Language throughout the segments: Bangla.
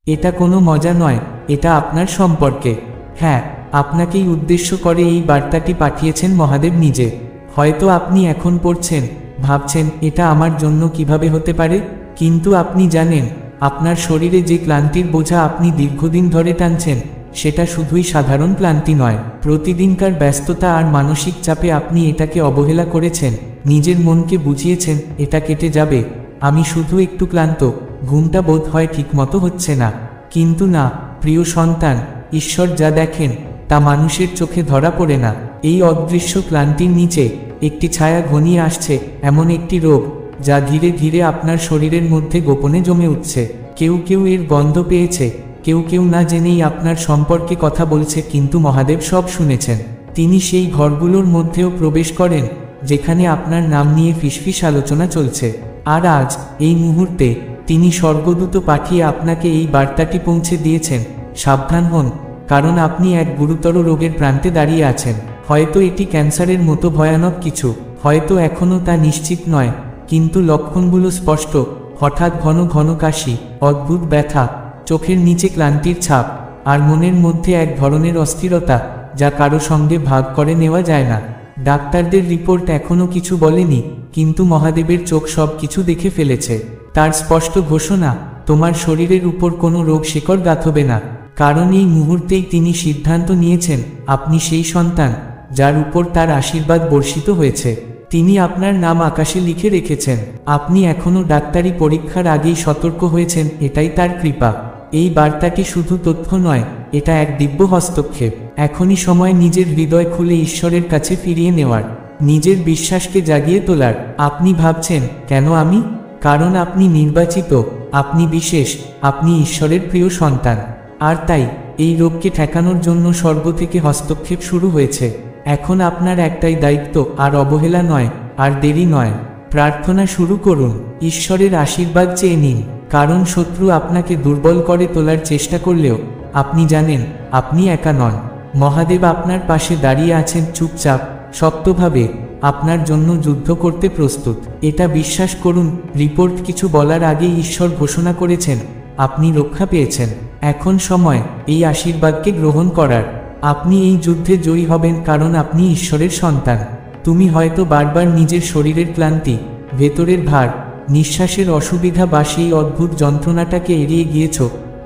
এটা কোনো মজা নয়, এটা আপনার সম্পর্কে। হ্যাঁ, আপনাকেই উদ্দেশ্য করে এই বার্তাটি পাঠিয়েছেন মহাদেব নিজে। হয়তো আপনি এখন পড়ছেন, ভাবছেন এটা আমার জন্য কিভাবে হতে পারে, কিন্তু আপনি জানেন আপনার শরীরে যে ক্লান্তির বোঝা আপনি দীর্ঘদিন ধরে টানছেন, সেটা শুধুই সাধারণ ক্লান্তি নয়। প্রতিদিনকার ব্যস্ততা আর মানসিক চাপে আপনি এটাকে অবহেলা করেছেন, নিজের মনকে বুঝিয়েছেন এটা কেটে যাবে, আমি শুধু একটু ক্লান্ত, ঘুমটা বোধ হয় ঠিকমতো হচ্ছে না। কিন্তু না, প্রিয় সন্তান, ঈশ্বর যা দেখেন তা মানুষের চোখে ধরা পড়ে না। এই অদৃশ্য ক্লান্তির নিচে একটি ছায়া ঘনিয়ে আসছে, এমন একটি রোগ যা ধীরে ধীরে আপনার শরীরের মধ্যে গোপনে জমে উঠছে। কেউ কেউ এর গন্ধ পেয়েছে, কেউ কেউ না জেনেই আপনার সম্পর্কে কথা বলছে, কিন্তু মহাদেব সব শুনেছেন। তিনি সেই ঘরগুলোর মধ্যেও প্রবেশ করেন যেখানে আপনার নাম নিয়ে ফিসফিস আলোচনা চলছে। আর আজ এই মুহূর্তে তিনি স্বর্গদূত পাঠিয়ে আপনাকে এই বার্তাটি পৌঁছে দিয়েছেন, সাবধান হন, কারণ আপনি এক গুরুতর রোগের প্রান্তে দাঁড়িয়ে আছেন। হয়তো এটি ক্যান্সারের মতো ভয়ানক কিছু, হয়তো এখনও তা নিশ্চিত নয়, কিন্তু লক্ষণগুলো স্পষ্ট। হঠাৎ ঘন ঘন কাশি, অদ্ভুত ব্যথা, চোখের নিচে ক্লান্তির ছাপ, আর মনের মধ্যে এক ধরনের অস্থিরতা যা কারো সঙ্গে ভাগ করে নেওয়া যায় না। ডাক্তারদের রিপোর্ট এখনও কিছু বলেনি, কিন্তু মহাদেবের চোখ সব কিছু দেখে ফেলেছে। তার স্পষ্ট ঘোষণা, তোমার শরীরের উপর কোনো রোগ শিকড় গাঁথবে না, কারণ এই মুহূর্তেই তিনি সিদ্ধান্ত নিয়েছেন আপনি সেই সন্তান যার উপর তার আশীর্বাদ বর্ষিত হয়েছে। তিনি আপনার নাম আকাশে লিখে রেখেছেন। আপনি এখনও ডাক্তারি পরীক্ষার আগেই সতর্ক হয়েছেন, এটাই তার কৃপা। এই বার্তাটি শুধু তথ্য নয়, এটা এক দিব্য হস্তক্ষেপ। এখনই সময় নিজের হৃদয় খুলে ঈশ্বরের কাছে ফিরিয়ে নেওয়ার, নিজের বিশ্বাসকে জাগিয়ে তোলার। আপনি ভাবছেন, কেন আমি? কারণ আপনি নির্বাচিত, আপনি বিশেষ, আপনি ঈশ্বরের প্রিয় সন্তান। আর তাই এই রোগকে ঠেকানোর জন্য স্বর্গ থেকে হস্তক্ষেপ শুরু হয়েছে। এখন আপনার একটাই দায়িত্ব, আর অবহেলা নয়, আর দেরি নয়। প্রার্থনা শুরু করুন, ঈশ্বরের আশীর্বাদ চেয়ে নিন, কারণ শত্রু আপনাকে দুর্বল করে তোলার চেষ্টা করলেও আপনি জানেন আপনি একা নন। মহাদেব আপনার পাশে দাঁড়িয়ে আছেন, চুপচাপ, শক্তভাবে, আপনার জন্য যুদ্ধ করতে প্রস্তুত। এটা বিশ্বাস করুন, রিপোর্ট কিছু বলার আগেই ঈশ্বর ঘোষণা করেছেন আপনি রক্ষা পেয়েছেন। এখন সময় এই আশীর্বাদকে গ্রহণ করার। আপনি এই যুদ্ধে জয়ী হবেন, কারণ আপনি ঈশ্বরের সন্তান। তুমি হয়তো বারবার নিজের শরীরের ক্লান্তি, ভেতরের ভার, নিঃশ্বাসের অসুবিধা বা সেই অদ্ভুত যন্ত্রণাটাকে এড়িয়ে গিয়েছ।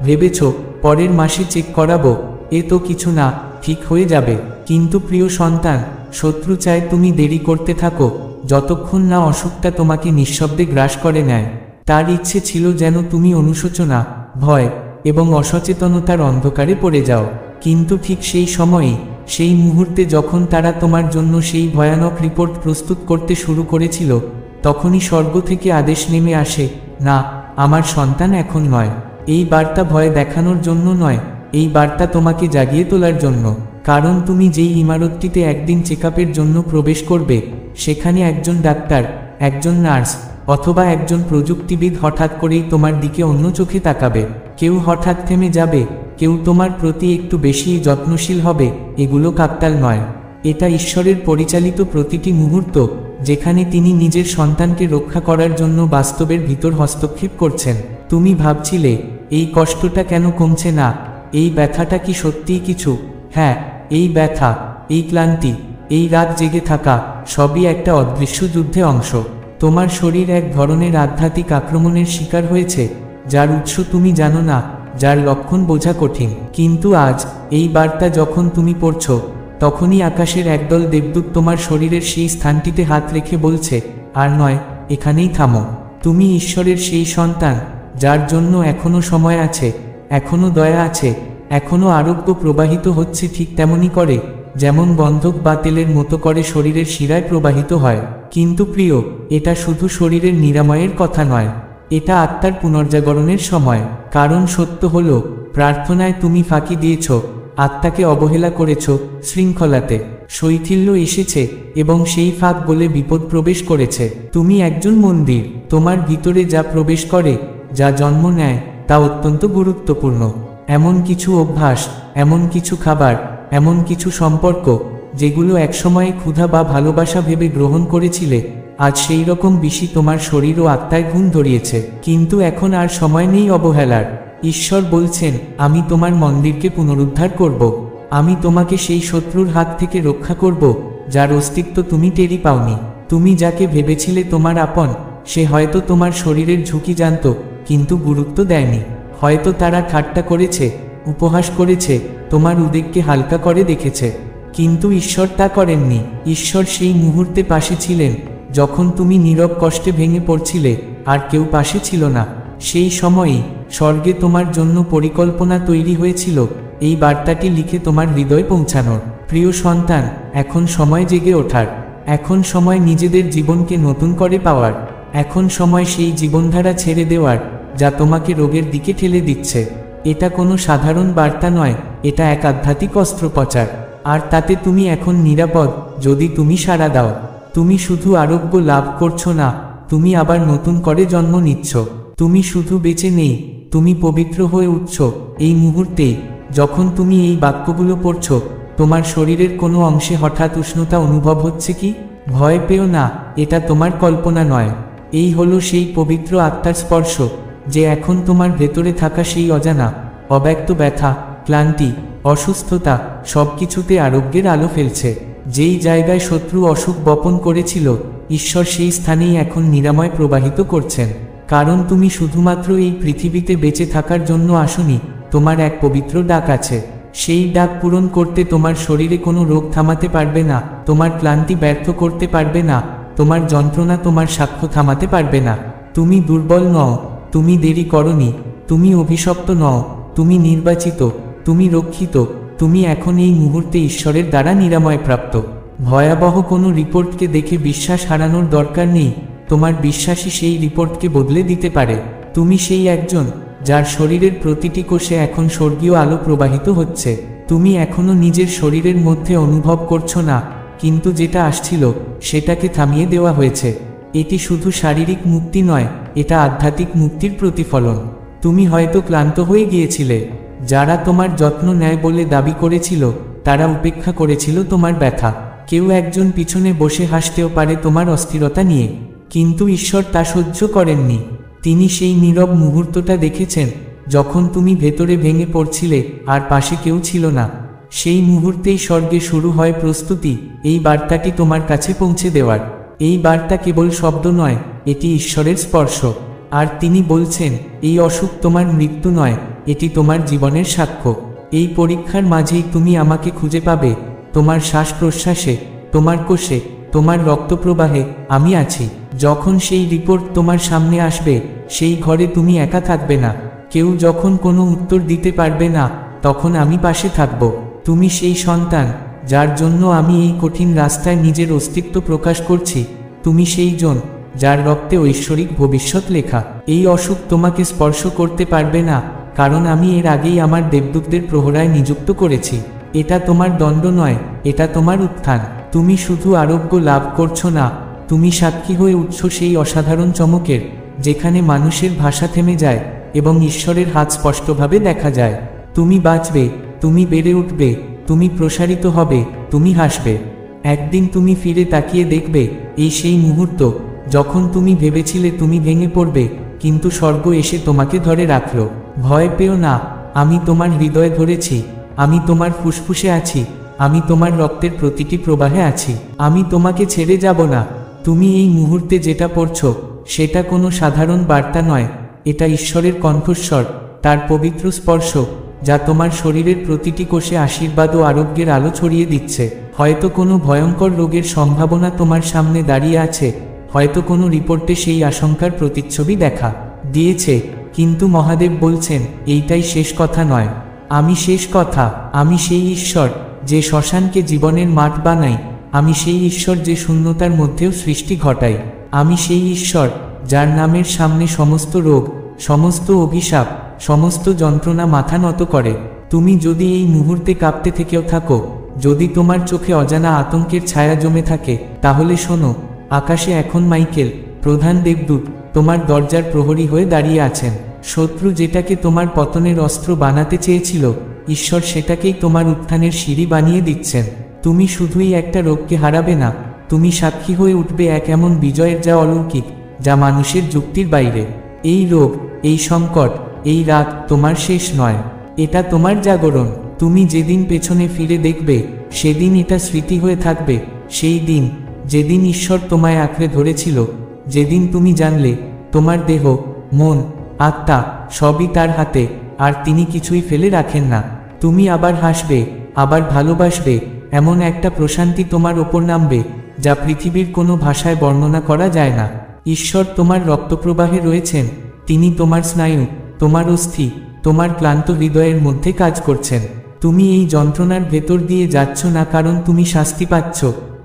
ভেবেছ পরের মাসে চেক করাবো, এ তো কিছু না, ঠিক হয়ে যাবে। কিন্তু প্রিয় সন্তান, শত্রু চায় তুমি দেরি করতে থাকো, যতক্ষণ না অসুখটা তোমাকে নিঃশব্দে গ্রাস করে নেয়। তার ইচ্ছে ছিল যেন তুমি অনুশোচনা, ভয় এবং অসচেতনতার অন্ধকারে পড়ে যাও। কিন্তু ঠিক সেই সময়েই, সেই মুহূর্তে যখন তারা তোমার জন্য সেই ভয়ানক রিপোর্ট প্রস্তুত করতে শুরু করেছিল, তখনই স্বর্গ থেকে আদেশ নেমে আসে, না, আমার সন্তান এখন নয়। এই বার্তা ভয় দেখানোর জন্য নয়, এই বার্তা তোমাকে জাগিয়ে তোলার জন্য। কারণ তুমি যেই ইমারতটিতে একদিন চেকআপের জন্য প্রবেশ করবে, সেখানে একজন ডাক্তার, একজন নার্স অথবা একজন প্রযুক্তিবিদ হঠাৎ করেই তোমার দিকে অন্য চোখে তাকাবে। কেউ হঠাৎ থেমে যাবে, কেউ তোমার প্রতি একটু বেশি যত্নশীল হবে। এগুলো কাকতাল নয়, এটা ঈশ্বরের পরিচালিত প্রতিটি মুহূর্ত, যেখানে তিনি নিজের সন্তানকে রক্ষা করার জন্য বাস্তবের ভিতর হস্তক্ষেপ করছেন। তুমি ভাবছিলে এই কষ্টটা কেন কমছে না, এই ব্যথাটা কি সত্যিই কিছু? হ্যাঁ, এই ব্যথা, এই ক্লান্তি, এই রাত জেগে থাকা, সবই একটা অদৃশ্য যুদ্ধে অংশ। তোমার শরীর এক ধরনের আধ্যাত্মিক আক্রমণের শিকার হয়েছে, যার উৎস তুমি জানো না, যার লক্ষণ বোঝা কঠিন। কিন্তু আজ এই বার্তা যখন তুমি পড়ছ, তখনই আকাশের একদল দেবদূত তোমার শরীরের সেই স্থানটিতে হাত রেখে বলছে, আর নয়, এখানেই থামো। তুমি ঈশ্বরের সেই সন্তান, যার জন্য এখনো সময় আছে, এখনো দয়া আছে, এখনো আরোগ্য প্রবাহিত হচ্ছে, ঠিক তেমনই করে যেমন গন্ধক বা তেলের মতো করে শরীরের শিরায় প্রবাহিত হয়। কিন্তু প্রিয়, এটা শুধু শরীরের নিরাময়ের কথা নয়, এটা আত্মার পুনর্জাগরণের সময়। কারণ সত্য হলো, প্রার্থনায় তুমি ফাঁকি দিয়েছ, আত্মাকে অবহেলা করেছ, শৃঙ্খলাতে শৈথিল্য এসেছে এবং সেই ফাঁক বলে বিপদ প্রবেশ করেছে। তুমি একজন মন্দির, তোমার ভিতরে যা প্রবেশ করে, যা জন্ম নেয়, তা অত্যন্ত গুরুত্বপূর্ণ। এমন কিছু অভ্যাস, এমন কিছু খাবার, এমন কিছু সম্পর্ক, যেগুলো একসময়ে ক্ষুধা বা ভালোবাসা ভেবে গ্রহণ করেছিলে, আজ সেই রকম বিষই তোমার শরীর ও আত্মায় ঘুম ধরিয়েছে। কিন্তু এখন আর সময় নেই অবহেলার। ঈশ্বর বলছেন, আমি তোমার মন্দিরকে পুনরুদ্ধার করব। আমি তোমাকে সেই শত্রুর হাত থেকে রক্ষা করব যার অস্তিত্ব তুমি টেরই পাওনি। তুমি যাকে ভেবেছিলে তোমার আপন, সে হয়তো তোমার শরীরের ঝুঁকি জানত, কিন্তু গুরুত্ব দেয়নি। হয়তো তারা ঠাট্টা করেছে, উপহাস করেছে, তোমার উদ্বেগকে হালকা করে দেখেছে, কিন্তু ঈশ্বর তা করেননি। ঈশ্বর সেই মুহূর্তে পাশে ছিলেন যখন তুমি নীরব কষ্টে ভেঙে পড়ছিলে আর কেউ পাশে ছিল না। সেই সময়ই স্বর্গে তোমার জন্য পরিকল্পনা তৈরি হয়েছিল এই বার্তাটি লিখে তোমার হৃদয় পৌঁছানোর। প্রিয় সন্তান, এখন সময় জেগে ওঠার। এখন সময় নিজেদের জীবনকে নতুন করে পাওয়ার। এখন সময় সেই জীবনধারা ছেড়ে দেওয়ার যা তোমাকে রোগের দিকে ঠেলে দিচ্ছে। এটা কোনো সাধারণ বার্তা নয়, এটা এক আধ্যাত্মিক অস্ত্রোপচার। আর তাতে তুমি এখন নিরাপদ যদি তুমি সাড়া দাও। তুমি শুধু আরোগ্য লাভ করছো না, তুমি আবার নতুন করে জন্ম নিচ্ছ। তুমি শুধু বেঁচে নেই, তুমি পবিত্র হয়ে উঠছ। এই মুহূর্তেই যখন তুমি এই বাক্যগুলো পড়ছ, তোমার শরীরের কোনো অংশে হঠাৎ উষ্ণতা অনুভব হচ্ছে কি? ভয় পেও না, এটা তোমার কল্পনা নয়। এই হলো সেই পবিত্র আত্মার স্পর্শ যে এখন তোমার ভেতরে থাকা সেই অজানা, অব্যক্ত ব্যথা, ক্লান্তি, অসুস্থতা সবকিছুতে আরোগ্যের আলো ফেলছে। যেই জায়গায় শত্রু অসুখ বপন করেছিল, ঈশ্বর সেই স্থানেই এখন নিরাময় প্রবাহিত করছেন। কারণ তুমি শুধুমাত্র এই পৃথিবীতে বেঁচে থাকার জন্য আসনি, তোমার এক পবিত্র ডাক আছে। সেই ডাক পূরণ করতে তোমার শরীরে কোনো রোগ থামাতে পারবে না, তোমার ক্লান্তি ব্যর্থ করতে পারবে না, তোমার যন্ত্রণা তোমার সাক্ষ্য থামাতে পারবে না। তুমি দুর্বল নও, তুমি দেরি করনি, তুমি অভিশপ্ত নও, তুমি নির্বাচিত, তুমি রক্ষিত। তুমি এখন এই মুহূর্তে ঈশ্বরের দ্বারা নিরাময় প্রাপ্ত। ভয়াবহ কোনো রিপোর্টকে দেখে বিশ্বাস হারানোর দরকার নেই। তোমার বিশ্বাসই সেই রিপোর্টকে বদলে দিতে পারে। তুমি সেই একজন যার শরীরের প্রতিটি কোষে এখন স্বর্গীয় আলো প্রবাহিত হচ্ছে। তুমি এখনো নিজের শরীরের মধ্যে অনুভব করছো না, কিন্তু যেটা আসছিল সেটাকে থামিয়ে দেওয়া হয়েছে। এটি শুধু শারীরিক মুক্তি নয়, এটা আধ্যাত্মিক মুক্তির প্রতিফলন। তুমি হয়তো ক্লান্ত হয়ে গিয়েছিলে। যারা তোমার যত্ন নেয় বলে দাবি করেছিল, তারা উপেক্ষা করেছিল তোমার ব্যথা। কেউ একজন পিছনে বসে হাসতেও পারে তোমার অস্থিরতা নিয়ে, কিন্তু ঈশ্বর তা সহ্য করেননি। তিনি সেই নীরব মুহূর্তটা দেখেছেন যখন তুমি ভেতরে ভেঙে পড়ছিলে আর পাশে কেউ ছিল না। সেই মুহূর্তেই স্বর্গে শুরু হয় প্রস্তুতি এই বার্তাটি তোমার কাছে পৌঁছে দেওয়ার। এই বার্তা কেবল শব্দ নয়, এটি ঈশ্বরের স্পর্শ। আর তিনি বলছেন, এই অসুখ তোমার মৃত্যু নয়, এটি তোমার জীবনের সাক্ষ্য। এই পরীক্ষার মাঝেই তুমি আমাকে খুঁজে পাবে। তোমার শ্বাস প্রশ্বাসে, তোমার কোষে, তোমার রক্তপ্রবাহে আমি আছি। যখন সেই রিপোর্ট তোমার সামনে আসবে, সেই ঘরে তুমি একা থাকবে না। কেউ যখন কোনো উত্তর দিতে পারবে না, তখন আমি পাশে থাকব। তুমি সেই সন্তান যার জন্য আমি এই কঠিন রাস্তায় নিজের অস্তিত্ব প্রকাশ করছি। তুমি সেই জন যার রক্তে ঐশ্বরিক ভবিষ্যৎ লেখা। এই অসুখ তোমাকে স্পর্শ করতে পারবে না, কারণ আমি এর আগেই আমার দেবদূতদের প্রহরায় নিযুক্ত করেছি। এটা তোমার দণ্ড নয়, এটা তোমার উত্থান। তুমি শুধু আরোগ্য লাভ করছো না, তুমি সাক্ষী হয়ে উঠছ সেই অসাধারণ চমকের, যেখানে মানুষের ভাষা থেমে যায় এবং ঈশ্বরের হাত স্পষ্টভাবে দেখা যায়। তুমি বাঁচবে, তুমি বেড়ে উঠবে, তুমি প্রসারিত হবে, তুমি হাসবে। একদিন তুমি ফিরে তাকিয়ে দেখবে, এই সেই মুহূর্ত যখন তুমি ভেবেছিলে তুমি ভেঙে পড়বে, কিন্তু স্বর্গ এসে তোমাকে ধরে রাখল। ভয় পেও না, আমি তোমার হৃদয়ে ধরেছি, আমি তোমার ফুসফুসে আছি, আমি তোমার রক্তের প্রতিটি প্রবাহে আছি। আমি তোমাকে ছেড়ে যাব না। তুমি এই মুহূর্তে যেটা পড়ছো, সেটা কোনো সাধারণ বার্তা নয়, এটা ঈশ্বরের কণ্ঠস্বর, তার পবিত্র স্পর্শ, যা তোমার শরীরের প্রতিটি কোষে আশীর্বাদ ও আরোগ্যের আলো ছড়িয়ে দিচ্ছে। হয়তো কোনো ভয়ঙ্কর রোগের সম্ভাবনা তোমার সামনে দাঁড়িয়ে আছে, হয়তো কোনো রিপোর্টে সেই আশঙ্কার প্রতিচ্ছবি দেখা দিয়েছে, কিন্তু মহাদেব বলছেন, এইটাই শেষ কথা নয়। আমি শেষ কথা। আমি সেই ঈশ্বর যে শ্মশানকে জীবনের মাঠ বানাই। আমি সেই ঈশ্বর যে শূন্যতার মধ্যেও সৃষ্টি ঘটাই। আমি সেই ঈশ্বর যার নামের সামনে সমস্ত রোগ, সমস্ত অভিশাপ, সমস্ত যন্ত্রণা মাথা নত করে। তুমি যদি এই মুহূর্তে কাঁপতে থেকেও থাকো, যদি তোমার চোখে অজানা আতঙ্কের ছায়া জমে থাকে, তাহলে শোনো, আকাশে এখন মাইকেল, প্রধান দেবদূত, তোমার দরজার প্রহরী হয়ে দাঁড়িয়ে আছেন। শত্রু যেটাকে তোমার পতনের অস্ত্র বানাতে চেয়েছিল, ঈশ্বর সেটাকেই তোমার উত্থানের সিঁড়ি বানিয়ে দিচ্ছেন। তুমি শুধুই একটা রোগকে হারাবে না, তুমি সাক্ষী হয়ে উঠবে এক এমন বিজয়ের যা অলৌকিক, যা মানুষের যুক্তির বাইরে। এই রোগ, এই সংকট, এই রাত তোমার শেষ নয়, এটা তোমার জাগরণ। তুমি যেদিন পেছনে ফিরে দেখবে সেদিন এটা স্মৃতি হয়ে থাকবে, সেই দিন যেদিন ঈশ্বর তোমায় আঁকড়ে ধরেছিল, যেদিন তুমি জানলে তোমার দেহ, মন, আত্মা সবই তার হাতে, আর তিনি কিছুই ফেলে রাখেন না। তুমি আবার হাসবে, আবার ভালোবাসবে, এমন একটা প্রশান্তি তোমার ওপর নামবে যা পৃথিবীর কোনো ভাষায় বর্ণনা করা যায় না। ঈশ্বর তোমার রক্তপ্রবাহে রয়েছেন, তিনি তোমার স্নায়ু, তোমার অস্থি, তোমার ক্লান্ত হৃদয়ের মধ্যে কাজ করছেন। তুমি এই যন্ত্রণার ভেতর দিয়ে যাচ্ছ না কারণ তুমি শাস্তি পাচ্ছ,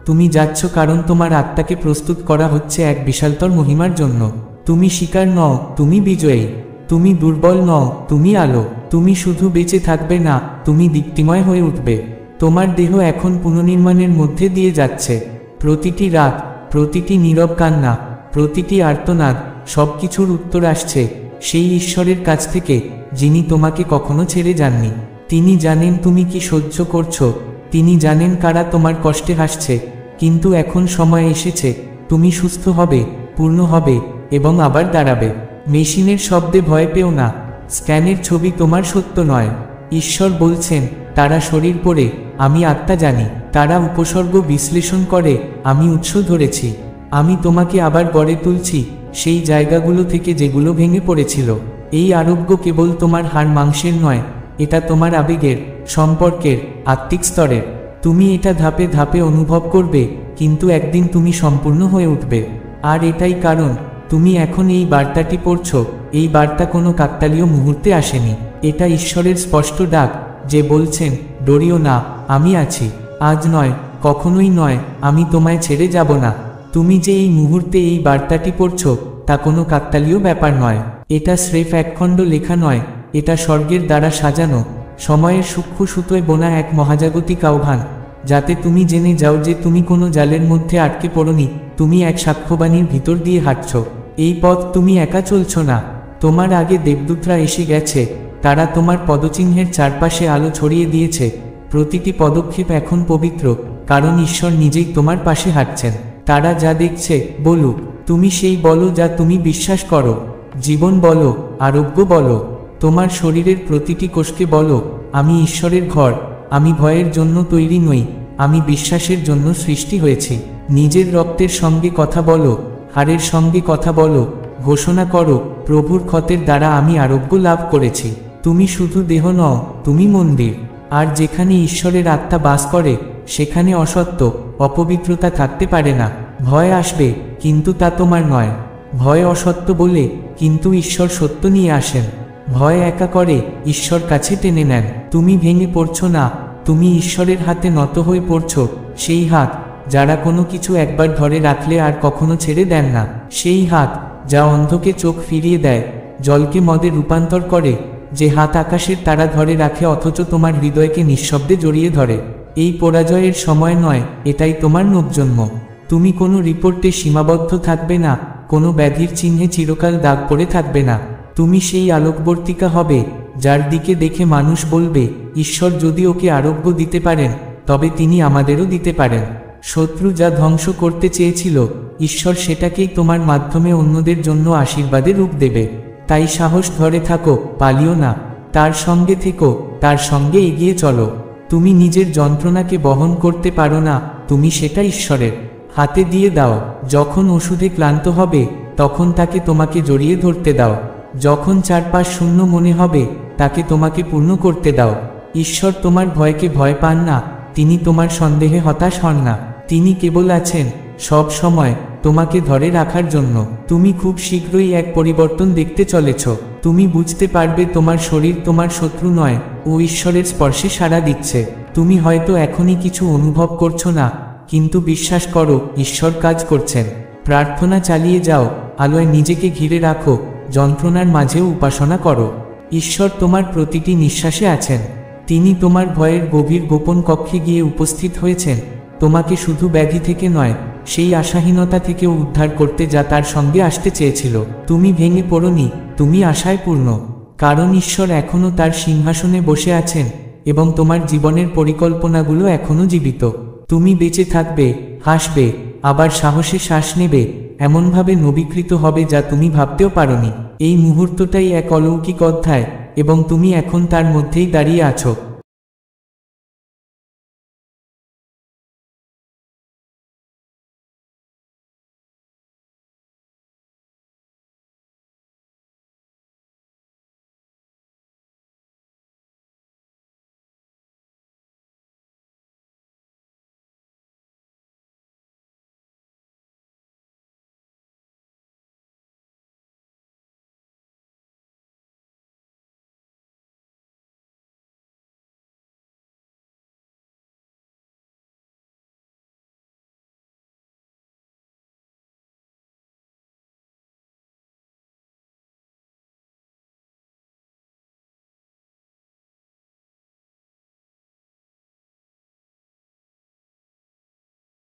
তুমি যাচ্ছ কারণ তোমার আত্মাকে প্রস্তুত করা হচ্ছে এক বিশালতর মহিমার জন্য। তুমি শিকার নও, তুমি বিজয়ী। তুমি দুর্বল নও, তুমি আলো। তুমি শুধু বেঁচে থাকবে না, তুমি দীপ্তিময় হয়ে উঠবে। তোমার দেহ এখন পুনর্নির্মাণের মধ্যে দিয়ে যাচ্ছে। প্রতিটি রাত, প্রতিটি নীরব কান্না, প্রতিটি আর্তনাদ, সবকিছুর উত্তর আসছে সেই ঈশ্বরের কাছ থেকে যিনি তোমাকে কখনো ছেড়ে যাননি। তিনি জানেন তুমি কি সহ্য করছো, তিনি জানেন কারা তোমার কষ্টে হাসছে, কিন্তু এখন সময় এসেছে, তুমি সুস্থ হবে, পূর্ণ হবে এবং আবার দাঁড়াবে। মেশিনের শব্দে ভয় পেও না, স্ক্যানের ছবি তোমার সত্য নয়। ঈশ্বর বলছেন, তারা শরীর পড়ে, আমি আত্মা জানি। তারা উপসর্গ বিশ্লেষণ করে, আমি উৎস ধরেছি। আমি তোমাকে আবার গড়ে তুলছি সেই জায়গাগুলো থেকে যেগুলো ভেঙে পড়েছিল। এই আরোগ্য কেবল তোমার হাড় মাংসের নয়, এটা তোমার আবেগের, সম্পর্কের, আত্মিক স্তরের। তুমি এটা ধাপে ধাপে অনুভব করবে, কিন্তু একদিন তুমি সম্পূর্ণ হয়ে উঠবে। আর এটাই কারণ তুমি এখন এই বার্তাটি পড়ছ। এই বার্তা কোনো কাকতালীয় মুহূর্তে আসেনি, এটা ঈশ্বরের স্পষ্ট ডাক, যে বলছেন, ডরিও না, আমি আছি। আজ নয়, কখনোই নয়, আমি তোমায় ছেড়ে যাব না। তুমি যে এই মুহূর্তে এই বার্তাটি পড়ছ তা কোনো কাকতালীয় ব্যাপার নয়, এটা স্রেফ একখণ্ড লেখা নয়, এটা স্বর্গের দ্বারা সাজানো, সময়ের সূক্ষ্ম সুতোয় বোনা এক মহাজাগতিক আহ্বান, যাতে তুমি জেনে যাও যে তুমি কোনো জালের মধ্যে আটকে পড়নি, তুমি এক সাক্ষ্যবাণীর ভিতর দিয়ে হাঁটছ। এই পথ তুমি একা চলছ না, তোমার আগে দেবদূতরা এসে গেছে, তারা তোমার পদচিহ্নের চারপাশে আলো ছড়িয়ে দিয়েছে। প্রতিটি পদক্ষেপ এখন পবিত্র, কারণ ঈশ্বর নিজেই তোমার পাশে হাঁটছেন। তারা যা দেখছে বলুক, তুমি সেই বলো যা তুমি বিশ্বাস করো। জীবন বলো, আরোগ্য বলো, তোমার শরীরের প্রতিটি কোষকে বলো, আমি ঈশ্বরের ঘর, আমি ভয়ের জন্য তৈরি নই, আমি বিশ্বাসের জন্য সৃষ্টি হয়েছি। নিজের রক্তের সঙ্গে কথা বলো, হাড়ের সঙ্গে কথা বলো, ঘোষণা করো, প্রভুর ক্ষতের দ্বারা আমি আরোগ্য লাভ করেছি। তুমি শুধু দেহ নও, তুমি মন্দির। আর যেখানে ঈশ্বরের আত্মা বাস করে সেখানে অসত্য, অপবিত্রতা থাকতে পারে না। ভয় আসবে, কিন্তু তা তোমার নয়। ভয় অসত্য বলে, কিন্তু ঈশ্বর সত্য নিয়ে আসেন। ভয় একা করে, ঈশ্বর কাছে টেনে নেন। তুমি ভেঙে পড়ছো না, তুমি ঈশ্বরের হাতে নত হয়ে পড়ছো, সেই হাত যারা কোনো কিছু একবার ধরে রাখলে আর কখনো ছেড়ে দেন না, সেই হাত যা অন্ধকে চোখ ফিরিয়ে দেয়, জলকে মদে রূপান্তর করে, যে হাত আকাশের তারা ধরে রাখে অথচ তোমার হৃদয়কে নিঃশব্দে জড়িয়ে ধরে। এই পরাজয়ের সময় নয়, এটাই তোমার নবজন্ম। তুমি কোনো রিপোর্টে সীমাবদ্ধ থাকবে না, কোনো ব্যাধির চিহ্নে চিরকাল দাগ পড়ে থাকবে না। তুমি সেই আলোকবর্তিকা হবে যার দিকে দেখে মানুষ বলবে, ঈশ্বর যদি ওকে আরোগ্য দিতে পারেন তবে তিনি আমাদেরও দিতে পারেন। শত্রু যা ধ্বংস করতে চেয়েছিল, ঈশ্বর সেটাকেই তোমার মাধ্যমে অন্যদের জন্য আশীর্বাদের রূপ দেবে। তাই সাহস ধরে থাকো, পালিও না, তার সঙ্গে থেকো, তার সঙ্গে এগিয়ে চলো। তুমি নিজের যন্ত্রণাকে বহন করতে পারো না, তুমি সেটা ঈশ্বরের হাতে দিয়ে দাও। যখন ওষুধে ক্লান্ত হবে তখন তাকে তোমাকে জড়িয়ে ধরতে দাও। যখন চারপাশ শূন্য মনে হবে তাকে তোমাকে পূর্ণ করতে দাও। ঈশ্বর তোমার ভয়কে ভয় পান না, তিনি তোমার সন্দেহে হতাশ হন না। তিনি কেবল আছেন সব সময় তোমাকে ধরে রাখার জন্য। তুমি খুব শীঘ্রই এক পরিবর্তন দেখতে চলেছ। তুমি বুঝতে পারবে তোমার শরীর তোমার শত্রু নয়, ও ঈশ্বরের স্পর্শে সাড়া দিচ্ছে। তুমি হয়তো এখনই কিছু অনুভব করছো না, কিন্তু বিশ্বাস করো, ঈশ্বর কাজ করছেন। প্রার্থনা চালিয়ে যাও, আলোয় নিজেকে ঘিরে রাখো, যন্ত্রণার মাঝেও উপাসনা করো। ঈশ্বর তোমার প্রতিটি নিঃশ্বাসে আছেন। তিনি তোমার ভয়ের গভীর গোপন কক্ষে গিয়ে উপস্থিত হয়েছেন, তোমাকে শুধু ব্যাধি থেকে নয়, সেই আশাহীনতা থেকেও উদ্ধার করতে যা তার সঙ্গে আসতে চেয়েছিল। তুমি ভেঙে পড়োনি, তুমি আশায় পূর্ণ, কারণ ঈশ্বর এখনও তার সিংহাসনে বসে আছেন এবং তোমার জীবনের পরিকল্পনাগুলো এখনও জীবিত। তুমি বেঁচে থাকবে, হাসবে, আবার সাহসে শ্বাস নেবে, এমনভাবে নবীকৃত হবে যা তুমি ভাবতেও পারোনি। এই মুহূর্তটাই এক অলৌকিক অধ্যায়, এবং তুমি এখন তার মধ্যেই দাঁড়িয়ে আছো।